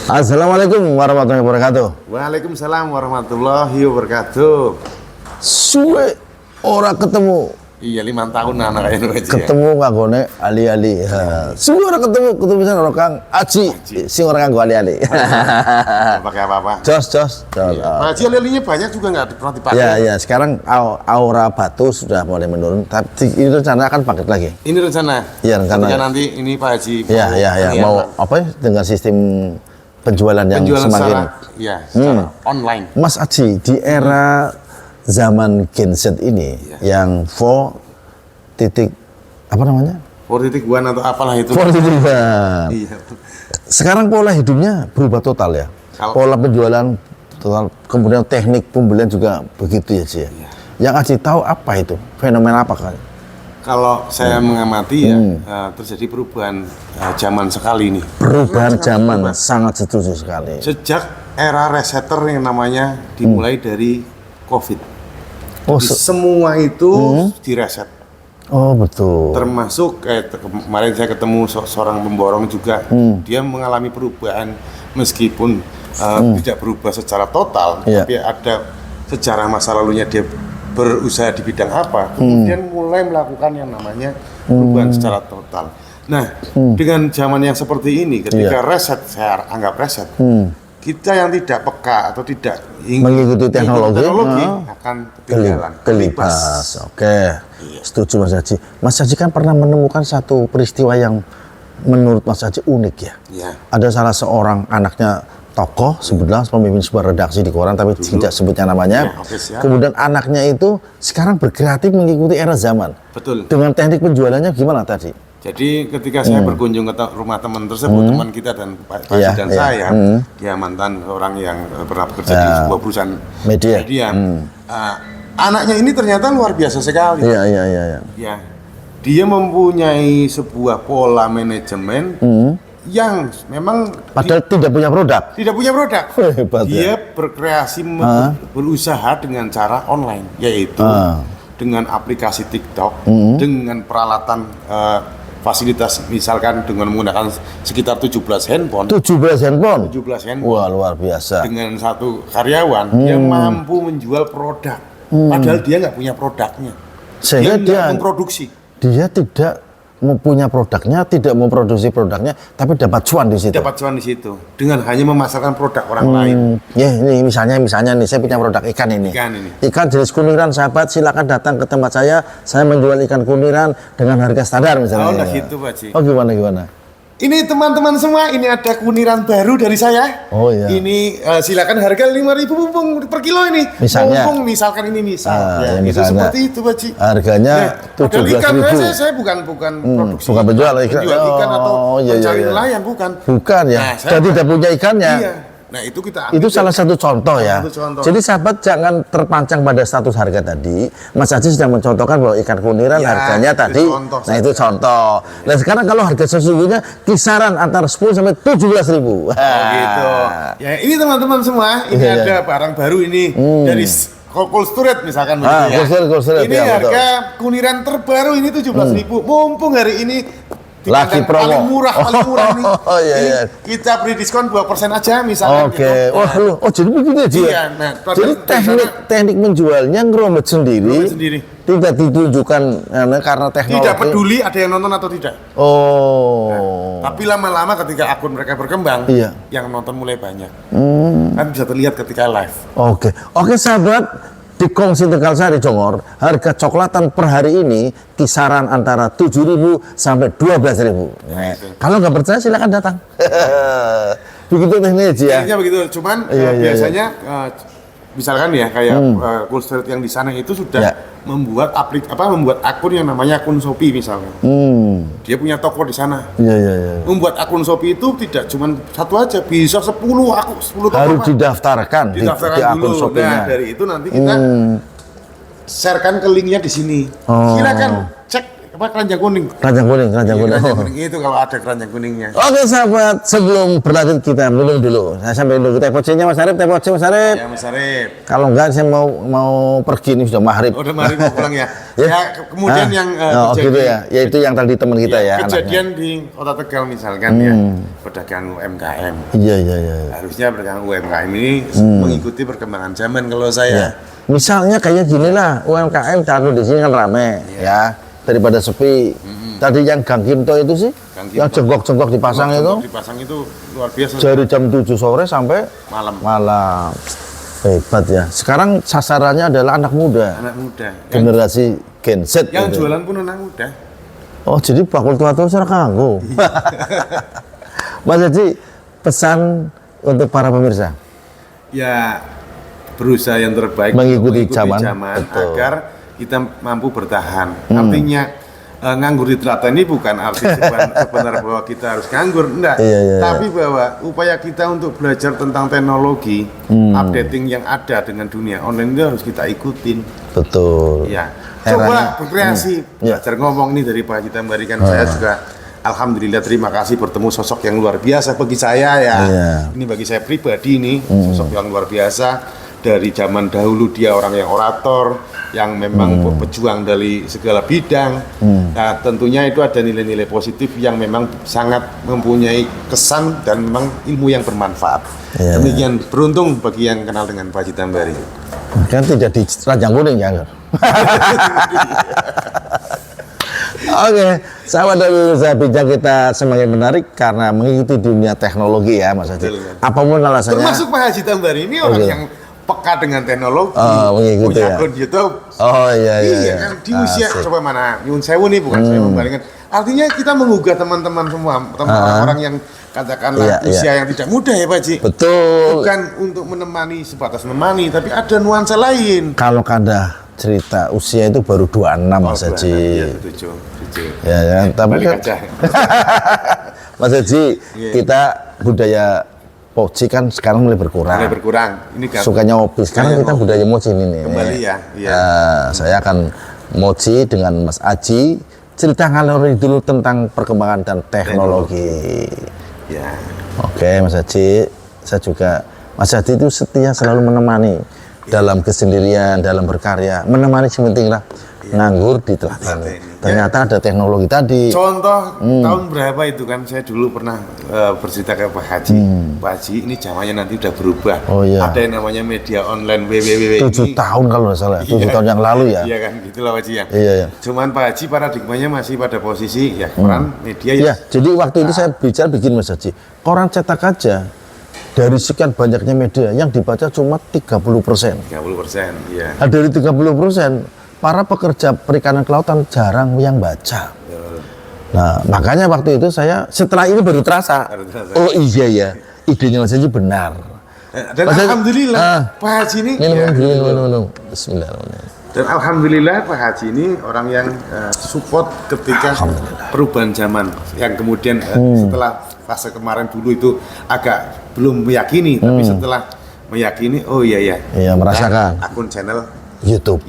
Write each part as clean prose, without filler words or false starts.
Assalamualaikum warahmatullahi wabarakatuh. Waalaikumsalam warahmatullahi wabarakatuh. Suwe ora ketemu. Iya 5 tahun anak kayaknya aja. Ketemu nggone ali-ali. Suwe ora ketemu pisan karo Kang Aji. Sing ora nganggo ali-ali. Pakai apa-apa. Jos. Pak Haji ali-alinya banyak juga nggak pernah dipakai. Ya, sekarang aura batu sudah mulai menurun, tapi ini rencana akan bangkit lagi. Ini rencana. Iya, rencana. Ketika nanti ini Pak Haji. Ya. Mau apa ya dengan sistem penjualan yang semakin secara online. Mas Aji, di era zaman Gen Z ini yang 4.1 atau apalah itu. 4.1. Iya. Sekarang pola hidupnya berubah total ya. Pola penjualan total, kemudian teknik pembelian juga begitu ya, Ci. Iya. Yang Aji tahu apa itu? Fenomena apa kan? Kalau saya mengamati terjadi perubahan zaman sekali ini. Perubahan zaman sangat setuju sekali. Sejak era resetter yang namanya dimulai dari COVID. Jadi semua itu direset. Oh betul. Termasuk kemarin saya ketemu seorang pemborong juga, dia mengalami perubahan meskipun tidak berubah secara total, tapi ada sejarah masa lalunya dia berusaha di bidang apa, kemudian mulai melakukan yang namanya perubahan secara total. Nah, dengan zaman yang seperti ini, ketika reset, saya anggap reset, kita yang tidak peka atau tidak mengikuti teknologi akan ketinggalan. Kelibas. Oke. Setuju Mas Haji. Mas Haji kan pernah menemukan satu peristiwa yang menurut Mas Haji unik ya. Ada salah seorang anaknya tokoh, sebetulnya pemimpin sebuah redaksi di koran, tapi tidak sebutnya namanya. Kemudian anaknya itu sekarang berkreatif mengikuti era zaman. Betul. Dengan teknik penjualannya gimana tadi? Jadi ketika saya berkunjung ke rumah teman tersebut, teman kita dan Pak Haji dan saya, dia mantan orang yang pernah bekerja di sebuah perusahaan media. Anaknya ini ternyata luar biasa sekali. Iya. Dia mempunyai sebuah pola manajemen yang memang padahal tidak punya produk. Tidak punya produk. Hebat, dia berkreasi berusaha dengan cara online, yaitu dengan aplikasi TikTok, dengan peralatan fasilitas, misalkan dengan menggunakan sekitar 17 handphone. 17 handphone? 17 handphone. Wah, luar biasa. Dengan satu karyawan yang mampu menjual produk. Padahal dia nggak punya produknya. Sehingga dia memproduksi. Dia tidak mempunyai produknya, tidak memproduksi produknya, tapi dapat cuan di situ. Dapat cuan di situ dengan hanya memasarkan produk orang lain. Ya, ini misalnya nih, saya punya produk ikan ini. Ikan jenis kuniran, sahabat, silakan datang ke tempat saya menjual ikan kuniran dengan harga standar misalnya. Oh, nah gitu, Pak Haji. Oh, gimana? Ini teman-teman semua, ini ada kuniran baru dari saya. Oh iya. Ini silakan harga 5.000 mumpung per kilo ini. Misalnya. Mumpung misalkan ini misalnya. Itu seperti itu, Pak Haji. Harganya 17.000. Saya bukan produksi. Bukan penjual ikan. Ikan atau mencari nelayan, bukan. Bukan ya. Dan tidak punya ikannya. Iya. Nah, itu salah satu contoh ya. Jadi sahabat jangan terpancang pada status harga tadi. Mas Haji sudah mencontohkan bahwa ikan kuniran harganya tadi. Itu contoh. Nah sekarang kalau harga sesungguhnya kisaran antara 10 sampai 17.000. Oh gitu. Ya ini teman-teman semua, ini ada barang baru ini dari Cold Storage misalkan begitu ya. Cold storage, ini harga kuniran terbaru ini 17.000. Mumpung hari ini lagi promo paling murah ini. Iya. Kita beri diskon 2% aja misalkan gitu. Jadi begitu aja. Iya, jadi teknik menjualnya ngeromet sendiri. Tidak ditunjukkan karena teknologi. Tidak peduli ada yang nonton atau tidak. Tapi lama-lama ketika akun mereka berkembang, yang nonton mulai banyak. Kan bisa terlihat ketika live. Oke sahabat. Di Kongsi Tegal Sari Jongor, harga coklatan per hari ini kisaran antara 7.000 sampai 12.000. Kalau nggak percaya silakan datang. Begitu tekniknya ya. Tekniknya begitu, cuman biasanya misalkan ya kayak Cold Storage yang di sana itu sudah membuat akun yang namanya akun Shopee misalnya. Dia punya toko di sana. Membuat akun Shopee itu tidak cuma satu aja, bisa 10 toko. Harus didaftarkan di akun Shopee-nya. Nah, dari itu nanti kita sharekan ke linknya di sini. Silakan cek keranjang kuning. Keranjang kuning. Keranjang kuning itu kalau ada keranjang kuningnya. Oke sahabat, sebelum berlanjut kita minum dulu. Saya sampai dulu teh pocenya Mas Arif, teh poce Mas Arif. Ya Mas Arif. Kalau enggak saya mau pergi ini sudah maghrib. Udah maghrib mau pulang ya. Ya kemudian yang gitu ya. Ya itu yang tadi teman kita ya. Kejadian di Kota Tegal misalkan ya. Pedagang UMKM. Iya. Harusnya pedagang UMKM ini mengikuti perkembangan zaman kalau saya. Ya. Misalnya kayak gini lah, UMKM taruh di sini kan rame ya, daripada sepi. Tadi yang Gang Kinto itu sih, yang jengkok-jengkok dipasang itu luar biasa. Dari jam 7 sore sampai malam. Hebat ya. Sekarang sasarannya adalah anak muda. Generasi Gen Z. Yang gitu. Jualan pun anak muda. Oh, jadi bakul tua-tua secara kanggo. Mas Haji, pesan untuk para pemirsa. Ya, berusaha yang terbaik mengikuti zaman agar kita mampu bertahan. Artinya nganggur di telaten ini bukan arti sebenarnya bahwa kita harus nganggur, enggak. Tapi bahwa upaya kita untuk belajar tentang teknologi, updating yang ada dengan dunia online itu harus kita ikutin. Betul. Ya. Coba berkreasi, belajar ngomong ini dari Pak Haji Tambari kan saya juga alhamdulillah terima kasih bertemu sosok yang luar biasa bagi saya ya. Ini bagi saya pribadi ini sosok yang luar biasa. Dari zaman dahulu dia orang yang orator, yang memang pejuang dari segala bidang. Nah, tentunya itu ada nilai-nilai positif yang memang sangat mempunyai kesan dan memang ilmu yang bermanfaat. Demikian beruntung bagi yang kenal dengan Pak Haji Tambari. Kan tidak di Keranjang Kuning ya, Oke, sahabat dan pemirsa, bincang kita semakin menarik karena mengikuti dunia teknologi ya Mas Haji. Apapun alasannya. Termasuk Pak Haji Tambari ini orang yang peka dengan teknologi, mengikuti punya akun YouTube. Iya. Kan di usia coba mana Nyun Sewu nih bukan saya membandingkan. Artinya kita menggugah teman-teman semua, orang-orang yang katakanlah usia yang tidak muda ya Pak Haji. Betul. Bukan untuk menemani sebatas menemani, tapi ada nuansa lain. Kalau kada cerita usia itu baru 26 Mas Haji. Iya, 7. Ya, tapi kan Mas Haji, kita budaya poci kan sekarang mulai berkurang. Ini kan sukanya ngopi. Sekarang kita budaya moci ini nih. Kembali ya. Saya akan moci dengan Mas Aji cerita ngalor dulu tentang perkembangan dan teknologi. Ya. Oke, Mas Haji. Saya juga Mas Haji itu setia selalu menemani dalam kesendirian, dalam berkarya, menemani sementing lah. Nganggur di telaten. Ternyata ada teknologi tadi. Contoh tahun berapa itu kan saya dulu pernah bercerita ke Pak Haji. Pak Haji ini zamannya nanti udah berubah. Ada yang namanya media online www. 7 tahun kalau nggak salah. 7 tahun yang lalu ya. Iya kan, gitulah Pak Haji ya. Iya. Cuman Pak Haji paradigmanya masih pada posisi ya koran media ya. Jadi waktu itu saya bicara bikin Mas Haji. Koran cetak aja. Dari sekian banyaknya media yang dibaca cuma 30%. 30%, iya. Nah, dari 30%, para pekerja perikanan kelautan jarang yang baca. Nah, makanya waktu itu saya setelah ini baru terasa. Oh iya ya, idenya Mas Haji benar. Dan Mas alhamdulillah Pak Haji ini minum. Bismillahirrahmanirrahim. Dan alhamdulillah Pak Haji ini orang yang support ketika perubahan zaman yang kemudian setelah fase kemarin dulu itu agak belum meyakini, tapi setelah meyakini, oh iya merasakan akun channel YouTube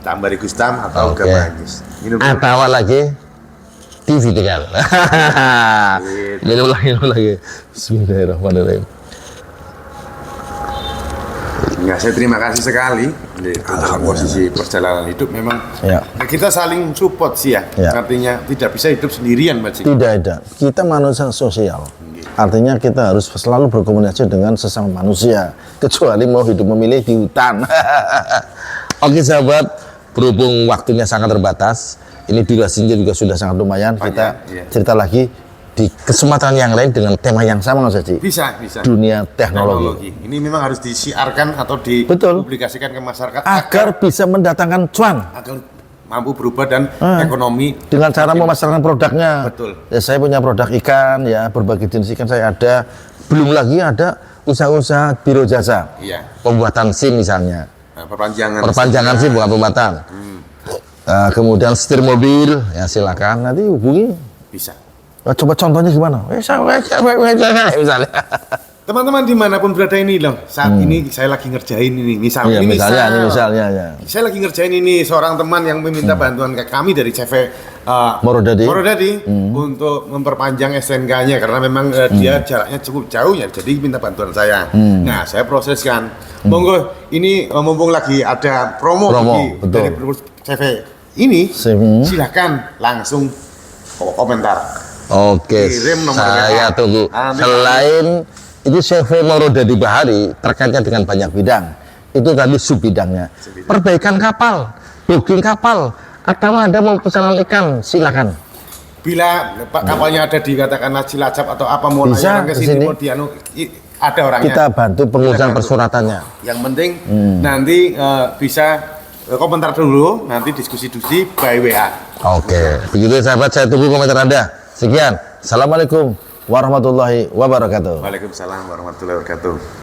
Tambari Gustam atau Gabagis. Atau lagi TV Tegal. Minum lagi. Bismillahirrahmanirrahim. Ya, saya terima kasih sekali dalam posisi perjalanan hidup memang kita saling support sih ya. Artinya tidak bisa hidup sendirian Pak Haji. Tidak ada. Kita manusia sosial. Artinya kita harus selalu berkomunikasi dengan sesama manusia. Kecuali mau hidup memilih di hutan. Oke sahabat, berhubung waktunya sangat terbatas, ini durasinya juga sudah sangat lumayan. Kita cerita lagi di kesempatan yang lain dengan tema yang sama Mas Haji. Bisa. Dunia teknologi. Ini memang harus disiarkan atau dipublikasikan ke masyarakat agar bisa mendatangkan cuan. Agar mampu berubah dan ekonomi dengan cara memasarkan produknya. Betul. Ya, saya punya produk ikan ya, berbagai jenis ikan saya ada. Belum lagi ada usaha-usaha biro jasa. Pembuatan SIM misalnya. Perpanjangan SIM bukan pembuatan. Kemudian setir mobil ya silakan nanti hubungi. Bisa. Coba contohnya gimana? Misalnya. Teman-teman dimanapun berada ini loh, saat ini saya lagi ngerjain ini, misalnya ya. Saya lagi ngerjain ini, seorang teman yang meminta bantuan ke kami dari CV Morodadi untuk memperpanjang SNK-nya karena memang dia jaraknya cukup jauh ya, jadi minta bantuan saya. Nah, saya proseskan. Monggo, ini mumpung lagi ada promo dari CV ini, silahkan langsung komentar. Oke, saya tunggu. Selain itu CV Morodadi Bahari terkaitnya dengan banyak bidang. Itu tadi sub bidangnya. Perbaikan kapal, booking kapal, atau Anda mau pesanan ikan, silakan. Bila kapalnya ada di katakanlah Cilacap atau apa mau bisa ke sini mau ada orangnya. Kita bantu pengurusan persyaratannya. Yang penting nanti bisa komentar dulu, nanti diskusi by WA. Oke, begitu sahabat, saya tunggu komentar Anda. Sekian, assalamualaikum warahmatullahi wabarakatuh. Waalaikumsalam warahmatullahi wabarakatuh.